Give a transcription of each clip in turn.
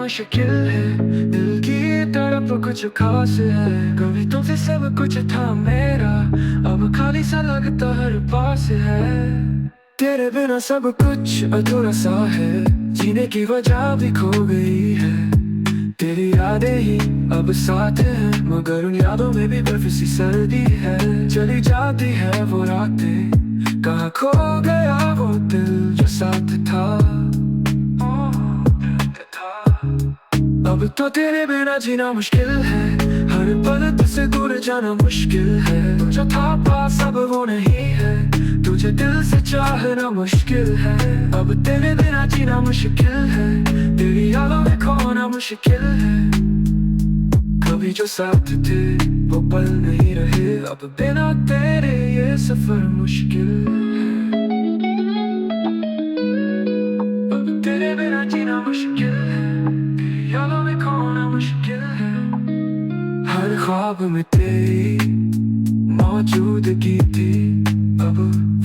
मुश्किल है, दिल की तड़प कुछ खास है। कभी तुमसे सब कुछ था मेरा, अब खाली सा लगता हर पास है। तेरे बिना सब कुछ अधूरा सा है, जीने की वजह भी खो गई है। तेरी यादें ही अब साथ है, मगर उन यादों में भी बर्फ सी सर्दी है। चली जाती है वो रातें, कहाँ खो गया वो दिल जो साथ था। अब तो तेरे बिना जीना मुश्किल है, हर पल तुझसे दूर जाना मुश्किल है। तू जो था पास अब वो नहीं है, तुझे दिल से चाहना मुश्किल है। अब तेरे बिना जीना मुश्किल है, तेरी यादों में खोना मुश्किल है। कभी जो साथ थे वो पल नहीं रहे, अब बिना तेरे ये सफर मुश्किल है। अब तेरे बिना जीना मुश्किल है, तेरी यादों में खोना मुश्किल है। हर ख्वाब में तेरी मौजूदगी थी, अब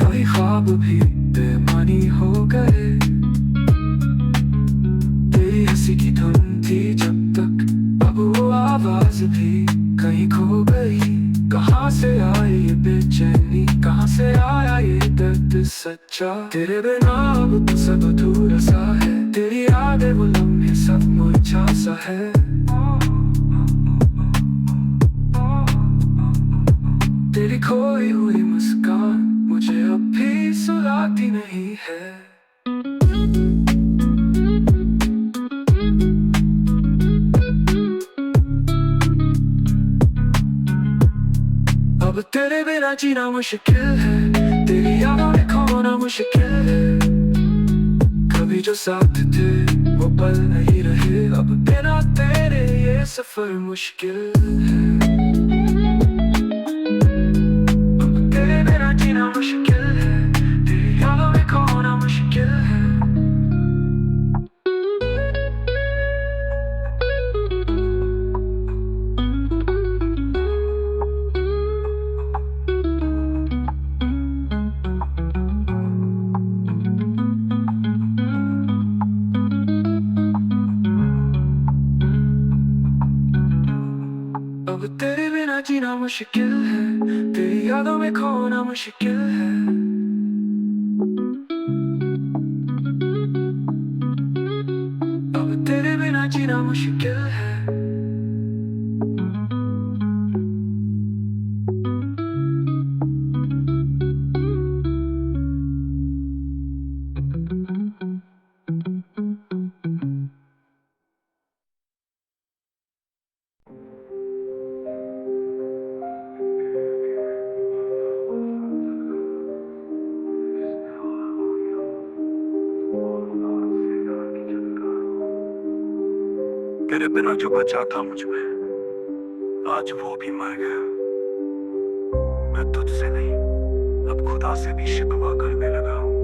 वही ख्वाब भी बेमानी हो गए। तेरी हंसी की धुन थी जब तक, अब वो आवाज भी कहीं खो गई। कहाँ से आई ये बेचैनी, कहाँ से आया ये दर्द सच्चा। तेरे बिना अब तो सब अधूरा सा है, तेरी यादें वो लम्हे सब मुरझा सा है। तेरी खोई हुई मुस्कान मुझे अब भी सुलाती नहीं है। अब तेरे बिना जीना मुश्किल है, तेरी यादों में खोना मुश्किल है। कभी जो साथ थे वो पल नहीं रहे, अब बिना तेरे ये सफर मुश्किल है। अब तेरे बिना जीना मुश्किल है, तेरी यादों में खोना मुश्किल है। अब तेरे बिना जीना मुश्किल है, तेरी यादों में खोना मुश्किल है। अब तेरे बिना जीना मुश्किल है। तेरे बिना जो बचा था मुझ में, आज वो भी मर गया। मैं तुझसे नहीं, अब खुदा से भी शिकवा करने लगा हूँ।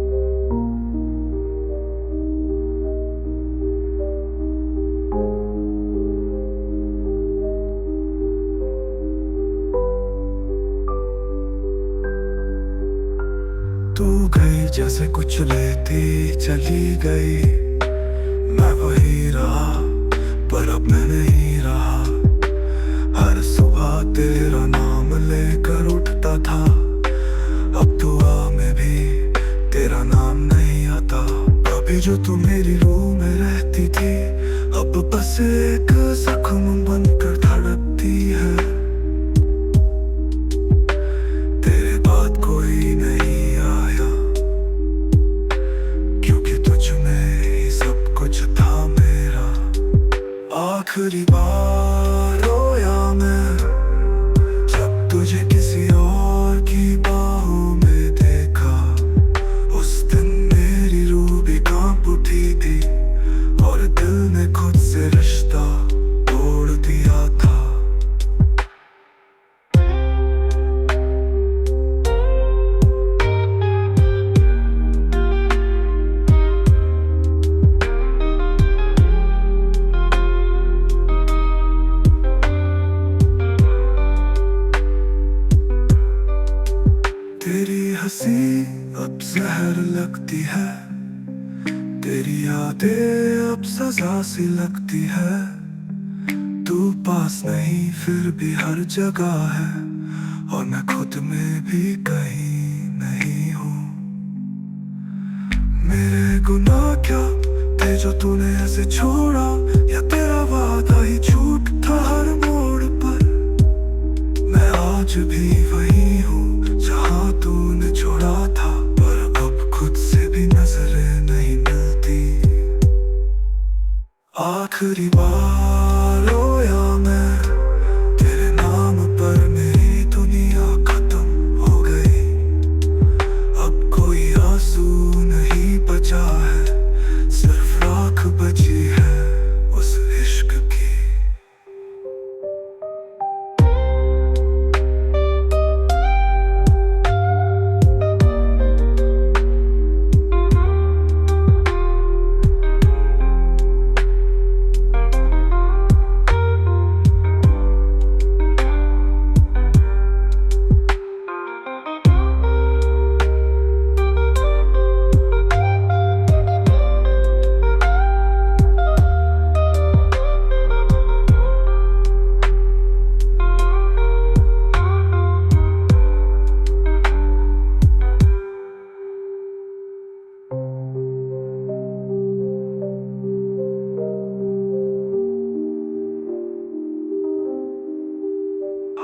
तू गई जैसे कुछ लेती चली गई, मैं वही रहा पर अब मैं नहीं रहा। हर सुबह तेरा नाम लेकर उठता था, अब दुआ में भी तेरा नाम नहीं आता। अभी जो तू मेरी रूह में रहती थी, अब बस एक जख्म बनकर धड़कती है। तेरे बाद कोई नहीं आया, क्योंकि तुझ में ही सब कुछ था मेरा। आखिरी बार रोया मैं जब तुझे किसी और की बाहों में देखा। उस दिन मेरी रूह भी कांप उठी थी, और दिल ने खुद से रिश्ता तोड़ दिया था। तेरी हंसी अब जहर लगती है, तेरी यादें अब सजा सी लगती है, तू पास नहीं फिर भी हर जगह है, और मैं खुद में भी कहीं नहीं हूँ। मेरे गुनाह क्या थे जो तूने ऐसे छोड़ा, या तेरा वादा ही झूठ था हर मोड़ पर। मैं आज भी वही हूँ जहाँ तूने छोड़ा था, पर अब खुद से भी नजरें नहीं मिलती। आखिरी बार रोया मैं तेरे नाम पर, मेरी दुनिया खत्म हो गई। अब कोई आंसू नहीं बचा है, सिर्फ राख बची है उस इश्क की।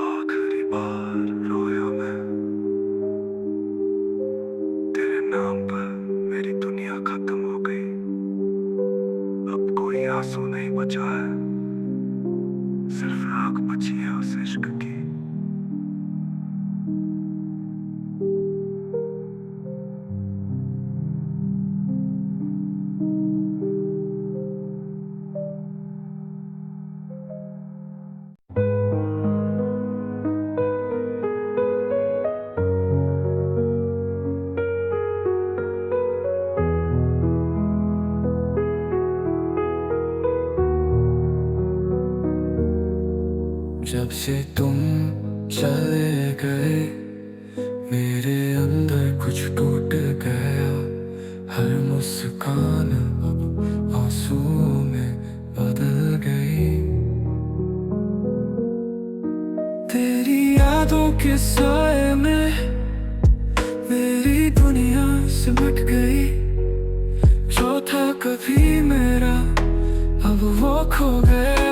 आखिरी बार रोया मैं तेरे नाम पर, मेरी दुनिया खत्म हो गई। अब कोई आंसू नहीं बचा है, सिर्फ राख बची है उस इश्क की। जब से तुम चले गए मेरे अंदर कुछ टूट गया, हर मुस्कान अब आंसुओं में बदल गई। तेरी यादों के साए में मेरी दुनिया सिमट गई। जो था कभी मेरा अब वो खो गया।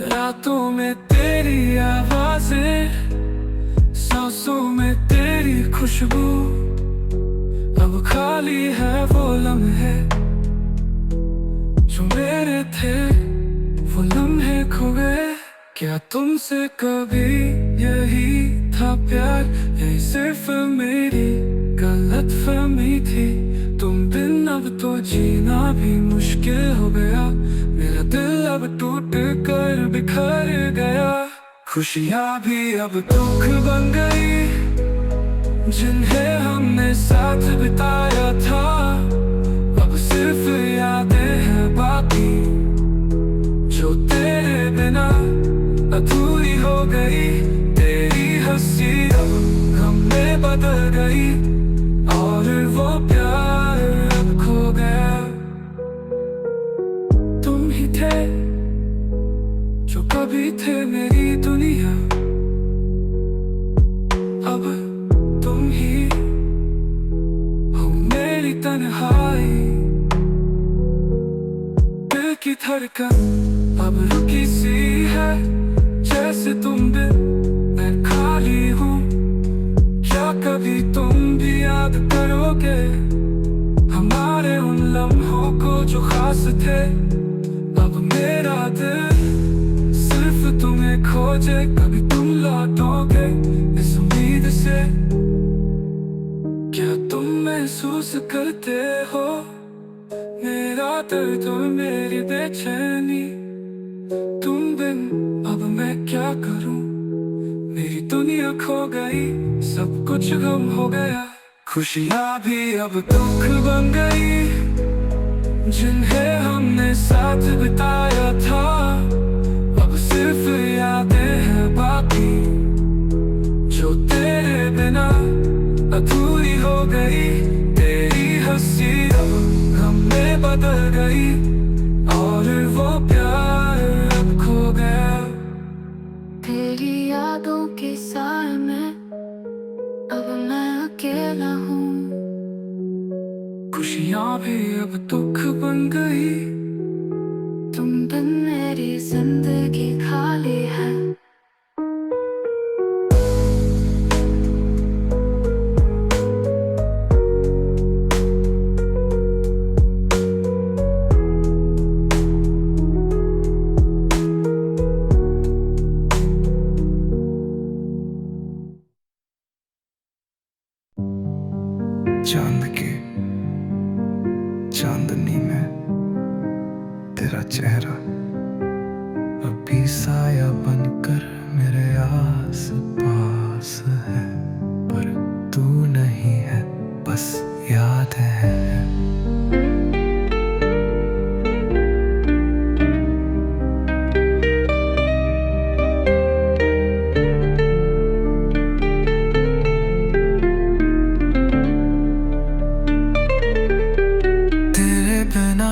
रातों में तेरी आवाजें, सांसों में तेरी खुशबू, अब खाली है वो लम्हे जो मेरे थे, वो लम्हे खो गए। क्या तुमसे कभी यही था प्यार, यही सिर्फ मेरी गलतफहमी थी। तुम बिन अब तो जीना भी मुश्किल हो गया। मेरा दिल अब टूट कर बिखर गया। खुशियाँ भी अब दुख बन गई, जिन्हें हमने साथ बिताया था। अब सिर्फ यादें हैं बाकी, जो तेरे बिना अधूरी हो गई। तेरी हंसी अब गम में बदल गई, और वो प्यार अब खो गया। तुम ही थे जो कभी थे मेरी दुनिया, अब तुम ही हो मेरी तन्हाई। दिल की धड़कन अब रुकी सी है, जैसे तुम बिन मैं खाली हूँ। क्या कभी तुम भी याद करोगे हमारे उन लम्हों को जो खास थे। अब मेरा दिल सिर्फ तुम्हें खोजे, कभी तुम लौटोगे इस उम्मीद से। क्या तुम महसूस करते हो मेरा दर्द और मेरी बेचैनी। तुम बिन अब मैं क्या करूं, मेरी दुनिया खो गई, सब कुछ गम हो गया। खुशियाँ भी अब दुख बन गई, जिन्हें हमने साथ बिताया था। अब सिर्फ यादें हैं बाकी, जो तेरे बिना अधूरी हो गई। गई और वो प्यार अब खो गया। तेरी यादों के साए में अब मैं अकेला हूँ। खुशियाँ भी अब दुख बन गई। तुम बिन मेरी जिंदगी खाली है। चांद की चांदनी में तेरा चेहरा अभी साया बनकर मेरे आस पास है, पर तू नहीं है, बस याद है।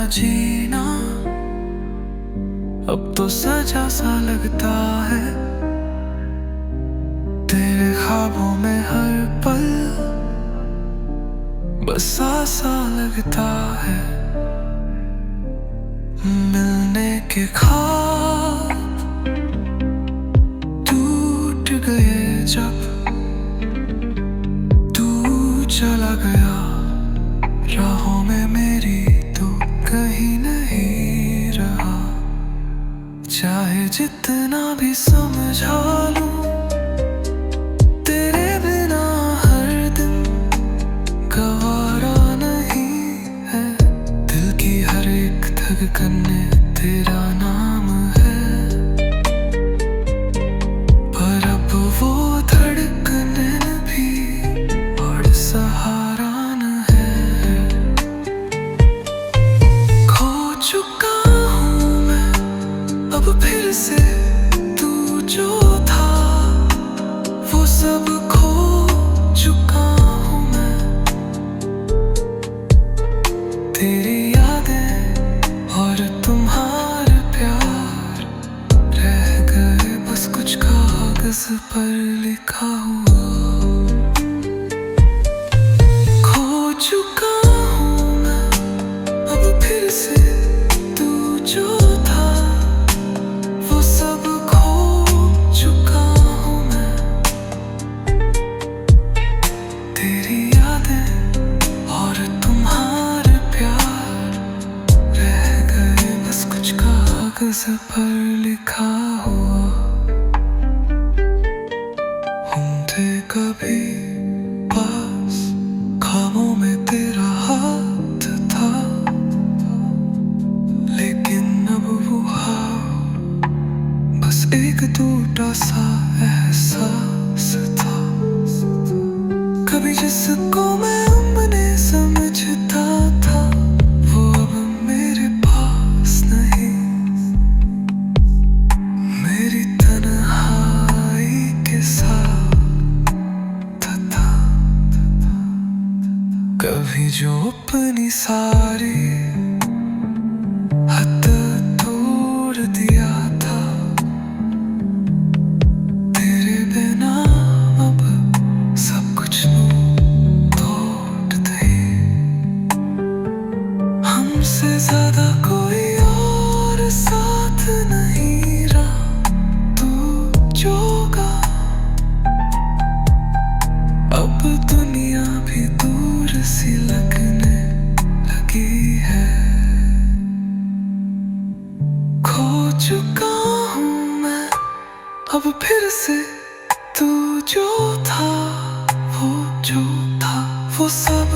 जीना अब तो सजा सा लगता है। तेरे ख्वाबों में हर पल बस सा लगता है। मिलने के ख्वाब टूट गए जब तू चला गया। राहों में मेरी कहीं नहीं रहा। चाहे जितना भी समझा लूं, तेरे बिना हर दिन गवारा नहीं है। दिल की हर एक धड़कन में तेरा नाम है, पर अब वो धड़कन भी और सहारा चुका हूँ मैं अब फिर से। तू जो था वो सब खो चुका हूँ मैं। तेरी यादें और तुम्हारा प्यार रह गए बस कुछ कागज पर लिखा हुआ। खो चुका हूँ मैं अब फिर से। जो था वो सब खो चुका हूँ मैं। तेरी यादें और तुम्हारा प्यार रह गए बस कुछ कागज पर लिखा हुआ। हम थे कभी पास, ख्वाबों में तेरा हाथ था, लेकिन अब वो बस एक टूटा सा एहसास था। कभी जिसको मैं अपने समझता था वो अब मेरे पास नहीं। मेरी तन्हाई के साथ था। कभी जो अपनी सारी हद तोड़ दिया था, तेरे बिना अब सब कुछ तोड़ दे। हमसे ज्यादा कोई और साथ नहीं रहा। तू जोगा अब दुनिया भी दूर सी लगने लगी है। खो चुका हूँ मैं अब फिर से। तू जो था वो सब